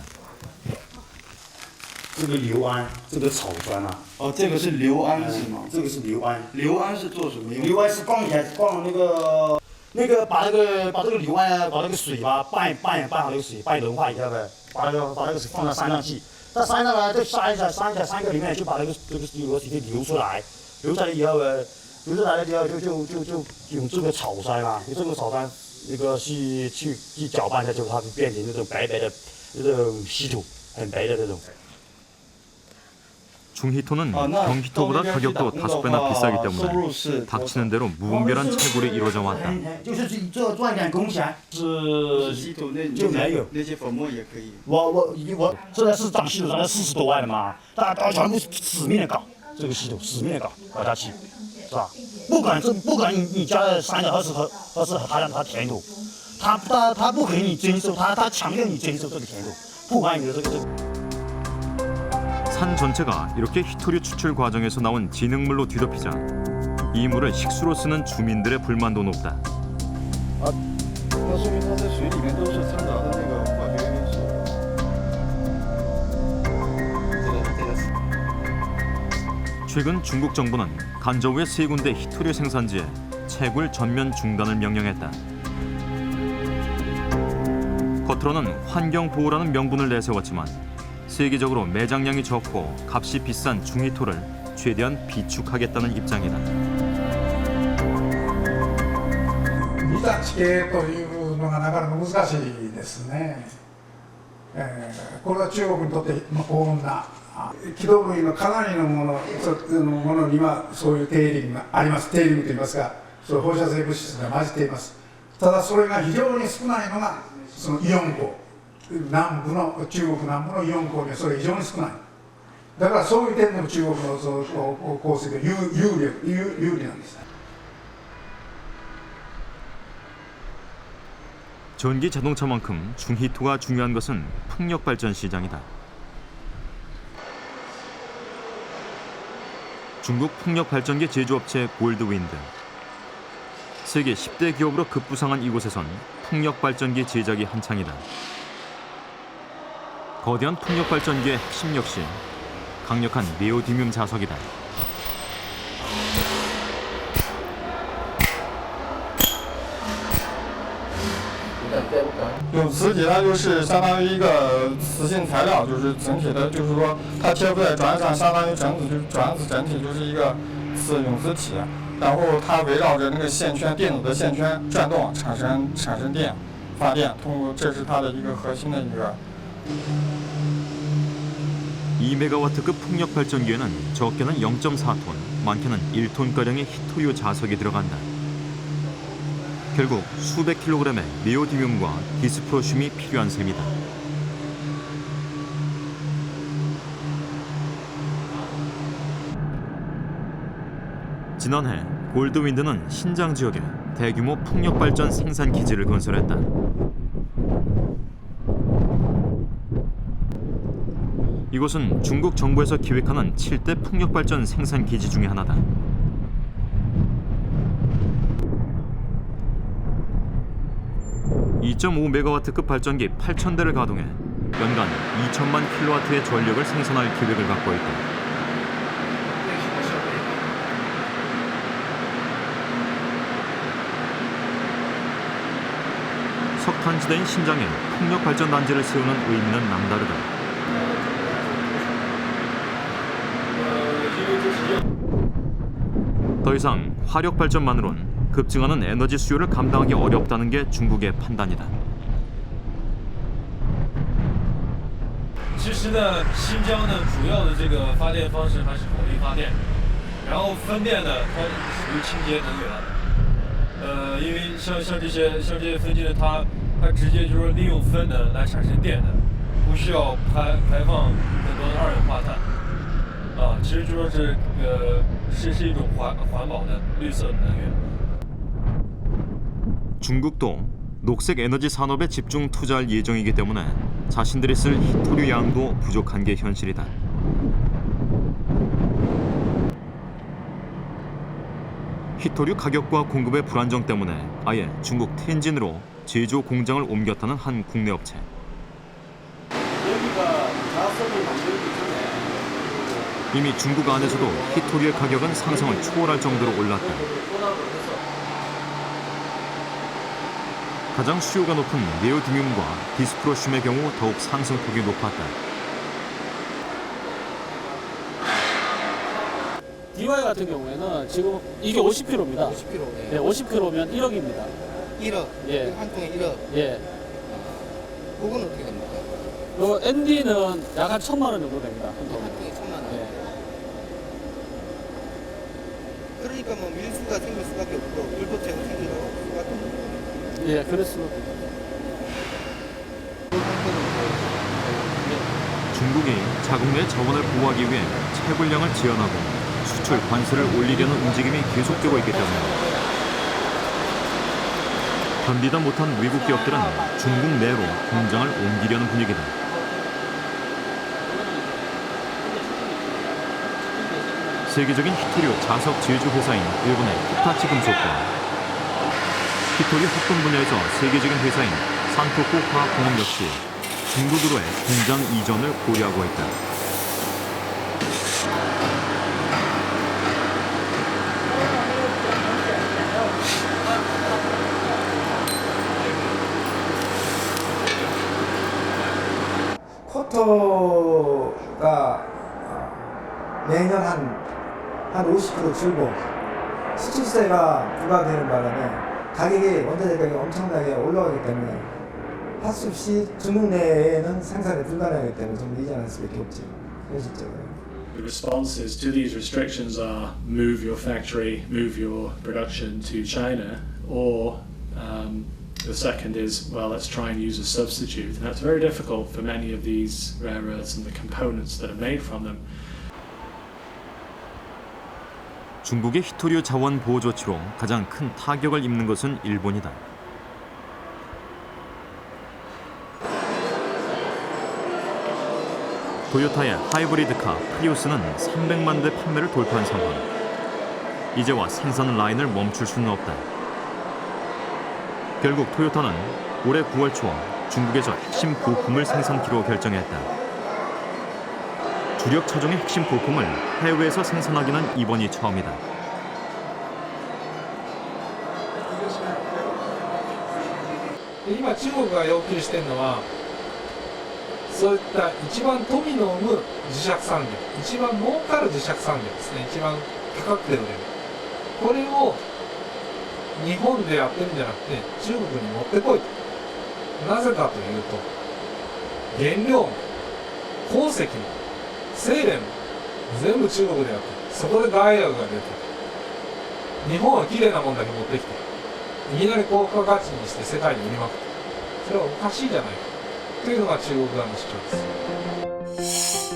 这个硫胺，这个草砖啊。哦，这个是硫胺是吗？这个是硫胺。硫胺是做什么用？硫胺是灌那个把这个硫胺把那个水吧拌好那个水拌融化以后呢，把那个水放到山上去，到山上呢就山个里面就把这个硫水流出来，流出来以后呢，就用这个草砖啊，用这个草砖那个去搅拌一下，就它就变成那种白白的那种稀土，很白的那种。 중히토는 경히토보다 가격도 5배나 비싸기 때문에 닥치는 대로 무분별한 채굴이 이루어져 왔다. 就是这赚点工钱是就没有那些粉末也可以。我现在是涨稀土涨了40多万了嘛，大家全部死命的搞这个稀土，死命的搞它去，是吧？不管你加了3个还是它甜度，它不可以你征收，它强调你征收这个甜度，不管你的这个。 산 전체가 이렇게 히토류 추출 과정에서 나온 진흙물로 뒤덮이자 이 물을 식수로 쓰는 주민들의 불만도 높다. 최근 중국 정부는 간저우의 3군데 히토류 생산지에 채굴 전면 중단을 명령했다. 겉으로는 환경보호라는 명분을 내세웠지만 세계적으로 매장량이 적고 값이 비싼 중히토를 최대한 비축하겠다는 입장이다. 二段地形というのがなかなか難しいですね。これは中国にとって幸運な軌道類のかなりのものにはそういうテーリングがあります。テーリングといいますか、そういう放射性物質が混じっています。ただそれが非常に少ないのがそのイオン鉱。 南部の中国南部のイオン鉱にはそれ以上に少ない。だからそういう点でも中国の鉱石が有利なんです。 전기 자동차만큼 중히토가 중요한 것은 풍력 발전 시장이다. 중국 풍력 발전기 제조업체 골드윈드. 세계 10대 기업으로 급부상한 이곳에선 풍력 발전기 제작이 한창이다. 거대한 풍력 발전기의 핵심 역시 강력한 네오디뮴 자석이다. 有磁体，它就是相当于一个磁性材料，就是整体的，就是说它贴附在砖上，相当于砖子整体就是一个永磁体，然后它围绕着那个线圈，电子的线圈转动，产生电，发电。通过这是它的一个核心的一个。 2메가와트급 풍력 발전기에는 적게는 0.4톤, 많게는 1톤가량의 히토류 자석이 들어간다. 결국 수백 킬로그램의 네오디뮴과 디스프로슘이 필요한 셈이다. 지난해 골드윈드는 신장 지역에 대규모 풍력 발전 생산 기지를 건설했다. 이곳은 중국 정부에서 기획하는 7대 풍력발전 생산 기지 중의 하나다. 2.5메가와트급 발전기 8,000대를 가동해 연간 2천만 킬로와트의 전력을 생산할 계획을 갖고 있다. 석탄지대인 신장에 풍력발전단지를 세우는 의미는 남다르다. 더 이상 화력발전만으론 급증하는 에너지 수요를 감당하기 어렵다는 게 중국의 판단이다. 其实呢，新疆呢主要的这个发电方式还是火力发电，然后风电呢它属于清洁能源。因为像这些风机呢，它直接就是利用风呢来产生电的，不需要排放很多的二氧化碳。其实就说是一种环保的绿色能源。 중국도 녹색 에너지 산업에 집중 투자할 예정이기 때문에 자신들이 쓸 히토류 양도 부족한 게 현실이다. 히토류 가격과 공급의 불안정 때문에 아예 중국 텐진으로 제조 공장을 옮겼다는 한 국내 업체. 이미 중국 안에서도 히토류의 가격은 상승을 초월할 정도로 올랐다. 가장 수요가 높은 네오디뮴과 디스프로슘의 경우 더욱 상승폭이 높았다. DY 같은 경우에는 지금 이게 50kg입니다. 50kg. 네, 50kg면 1억입니다. 1억. 예. 한 통에 1억. 예. 그건 어떻게 됩니까? 그 ND는 약 한 1,000만 원 정도 됩니다. 한 통에. 한 통에 1,000만 원. 예. 그러니까 뭐 밀수가 생길 수밖에 없고 불법체가 생길 수밖에 없고. 예, 그렇습니다. 중국이 자국 내 자원을 보호하기 위해 채굴량을 제한하고 수출 관세를 올리려는 움직임이 계속되고 있기 때문에 견디다 못한 외국 기업들은 중국 내로 공장을 옮기려는 분위기다. 세계적인 히토류 자석 제조 회사인 일본의 히타치 금속과 히토류 합금 분야에서 세계적인 회사인 산토쿠 화학공업 역시 중국으로의 공장 이전을 고려하고 있다. 쿼터가 매년 한 50% 줄고 수출세가 부과되는 바람에 가격이 원자재 가격이 엄청나게 올라가기 때문에 할 수 없이 중국 내에는 생산이 불가능하기 때문에 전부 이전할 수밖에 없죠. 현실적으로. The responses to these restrictions are move your factory, move your production to China, or the second is, well, let's try and use a substitute. And that's very difficult for many of these rare earths and the components that are made from them. 중국의 히토류 자원 보호 조치로 가장 큰 타격을 입는 것은 일본이다. 토요타의 하이브리드카 프리우스는 300만 대 판매를 돌파한 상황. 이제와 생산 라인을 멈출 수는 없다. 결국 토요타는 올해 9월 초 중국에서 핵심 부품을 생산키로 결정했다. 주력 차종의 핵심 부품을 해외에서 생산하기는 이번이 처음이다.今中国が要求しているのはそういった一番富の生む磁石産業、一番儲かる磁石産業ですね、一番高くて売れる、これを日本でやってるんじゃなくて中国に持ってこいと。なぜかというと原料も鉱石も精錬も全部中国でやってる。そこで害悪が出てる。日本はきれいなもんだけ持ってきていきなり高価価値にして世界に売りまくる。それはおかしいじゃないかというのが中国側の主張です。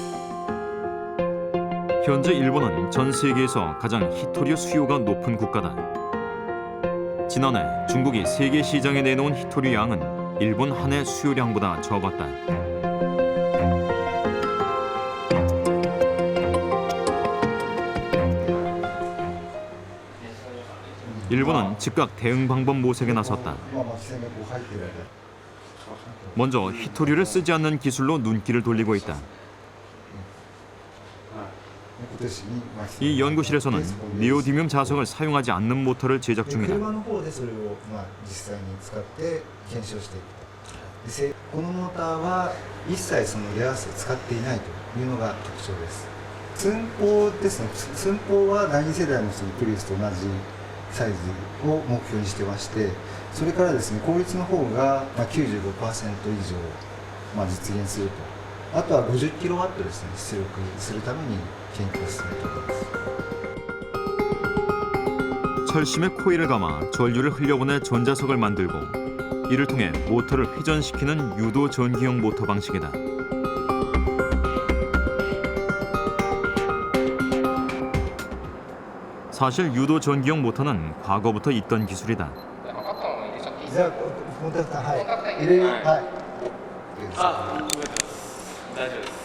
현재 일본은 전 세계에서 가장 히토류 수요가 높은 국가다. 지난해 중국이 세계 시장에 내놓은 히토류 양은 일본 한 해 수요량보다 적었다. 일본은 즉각 대응 방법 모색에 나섰다. 먼저 히토류를 쓰지 않는 기술로 눈길을 돌리고 있다. 이 연구실에서는 니오디뮴 자석을 사용하지 않는 모터를 제작 중이다. 車の方でそれを実際に使って検証していくと。このモーターは一切そのレアアースを使っていないというのが特徴です。寸法ですね。寸法は第2世代のプリウスと同じサイズを目標にしてまして、それからですね効率の方が 95% 以上実現すると。あとは 50kW ですね出力するために研究を進めております。 철심에 코일을 감아 전류를 흘려보내 전자석을 만들고 이를 통해 모터를 회전시키는 유도 전기형 모터 방식이다. 사실 유도 전기형 모터는 과거부터 있던 기술이다.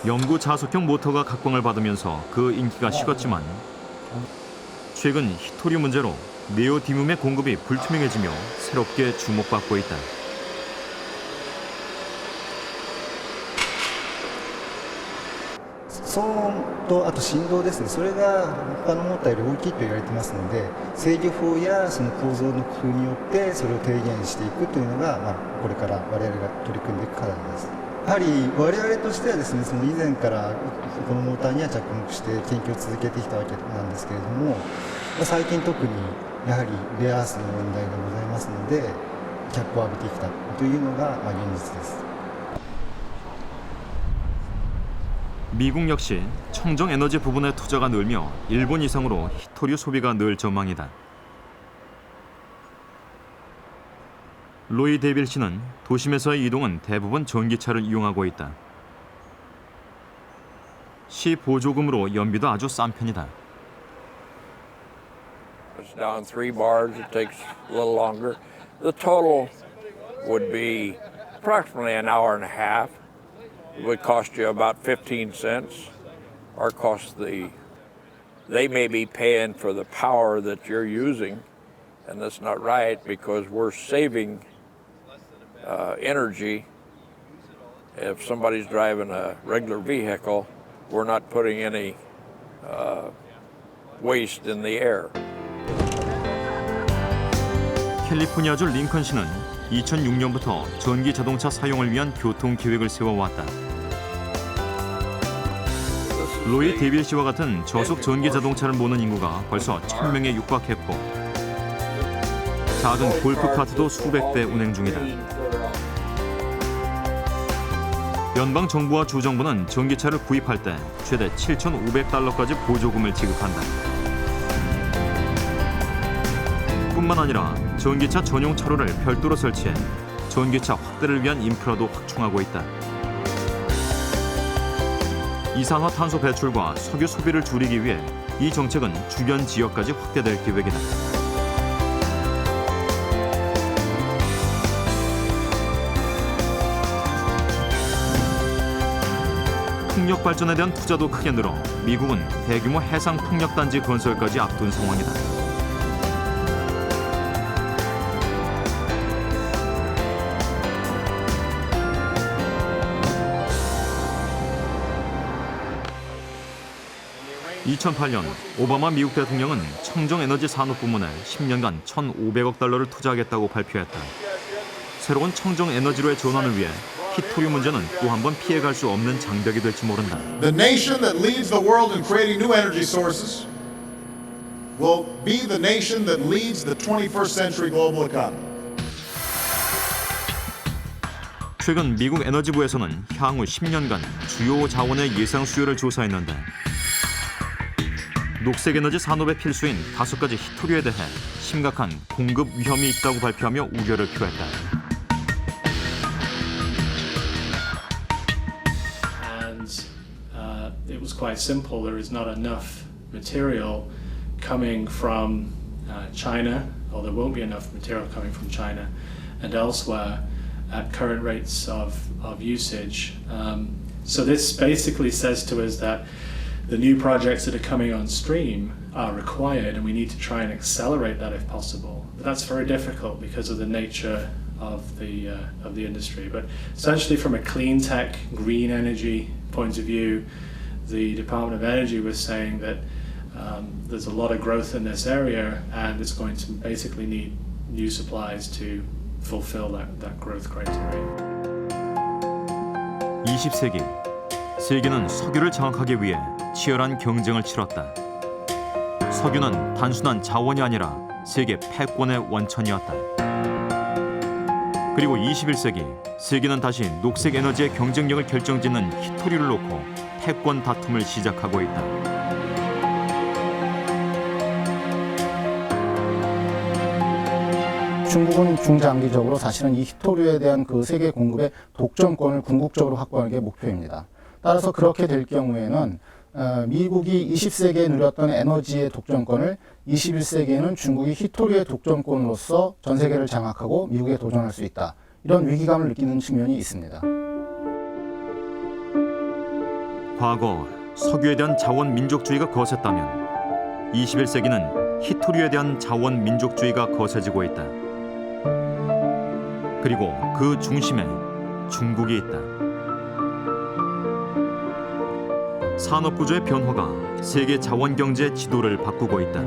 영구 자석형 모터가 각광을 받으면서 그 인기가 식었지만 최근 히토류 문제로 네오디뮴의 공급이 불투명해지며 새롭게 주목받고 있다.騒音とあと振動ですね、それが他のモーターより大きいと言われてますので、制御法やその構造の工夫によってそれを低減していくというのが、これから我々が取り組んでいく課題です。やはり我々としてはですね、その以前からこのモーターには着目して研究を続けてきたわけなんですけれども、最近特にやはりレアアースの問題がございますので、脚光を浴びてきたというのが現実です。 미국 역시 청정 에너지 부분의 투자가 늘며 일본 이상으로 히토류 소비가 늘 전망이다. 로이 데빌 씨는 도심에서의 이동은 대부분 전기차를 이용하고 있다. 시 보조금으로 연비도 아주 싼 편이다. It's down 3 bars. It takes a little longer. The total would be approximately an hour and a half. It would cost you about 15 cents. Our cost they may be paying for the power that you're using, and that's not right because we're saving energy. If somebody's driving a regular vehicle, we're not putting any waste in the air. 캘리포니아주 링컨시는 2006년부터 전기 자동차 사용을 위한 교통 계획을 세워왔다. 로이 데빌 씨와 같은 저속 전기 자동차를 모는 인구가 벌써 1000명에 육박했고 작은 골프카트도 수백 대 운행 중이다. 연방 정부와 주정부는 전기차를 구입할 때 최대 $7,500까지 보조금을 지급한다. 뿐만 아니라 전기차 전용 차로를 별도로 설치해 전기차 확대를 위한 인프라도 확충하고 있다. 이산화탄소 배출과 석유 소비를 줄이기 위해 이 정책은 주변 지역까지 확대될 계획이다. 풍력 발전에 대한 투자도 크게 늘어 미국은 대규모 해상 풍력 단지 건설까지 앞둔 상황이다. (2008년) 오바마 미국 대통령은 청정에너지 산업 부문에 10년간 1,500억 달러를 투자하겠다고 발표했다. 새로운 청정에너지로의 전환을 위해 히토류 문제는 또 한 번 피해갈 수 없는 장벽이 될지 모른다. The nation that leads the world in creating new energy sources will be the nation that leads the 21st century global economy. 최근 미국 에너지부에서는 향후 10년간 주요 자원의 예상 수요를 조사했는데 녹색 에너지 산업의 필수인 5가지 히토류에 대해 심각한 공급 위험이 있다고 발표하며 우려를 표했다. It was quite simple. There is not enough material coming from China, or there won't be enough material coming from China and elsewhere at current rates of usage. So this basically says to us that the new projects that are coming on stream are required, and we need to try and accelerate that if possible. But that's very difficult because of the nature of the industry. But essentially, from a clean tech, green energy point of view, the Department of Energy was saying that there's a lot of growth in this area, and it's going to basically need new supplies to fulfill that growth criteria. 20세기 세계는 석유를 장악하기 위해 치열한 경쟁을 치렀다. 석유는 단순한 자원이 아니라 세계 패권의 원천이었다. 그리고 21세기 세계는 다시 녹색 에너지의 경쟁력을 결정짓는 히토리를 놓고 패권 다툼을 시작하고 있다. 중국은 중장기적으로 사실은 이 히토류에 대한 그 세계 공급의 독점권을 궁극적으로 확보하는 게 목표입니다. 따라서 그렇게 될 경우에는 미국이 20세기에 누렸던 에너지의 독점권을 21세기에는 중국이 히토류의 독점권으로서 전 세계를 장악하고 미국에 도전할 수 있다. 이런 위기감을 느끼는 측면이 있습니다. 과거 석유에 대한 자원 민족주의가 거셌다면 21세기는 히토류에 대한 자원 민족주의가 거세지고 있다. 그리고 그 중심에 중국이 있다. 산업구조의 변화가 세계 자원경제의 지도를 바꾸고 있다.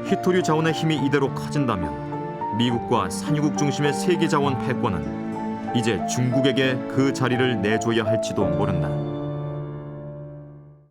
히토류 자원의 힘이 이대로 커진다면 미국과 산유국 중심의 세계 자원 패권은 이제 중국에게 그 자리를 내줘야 할지도 모른다.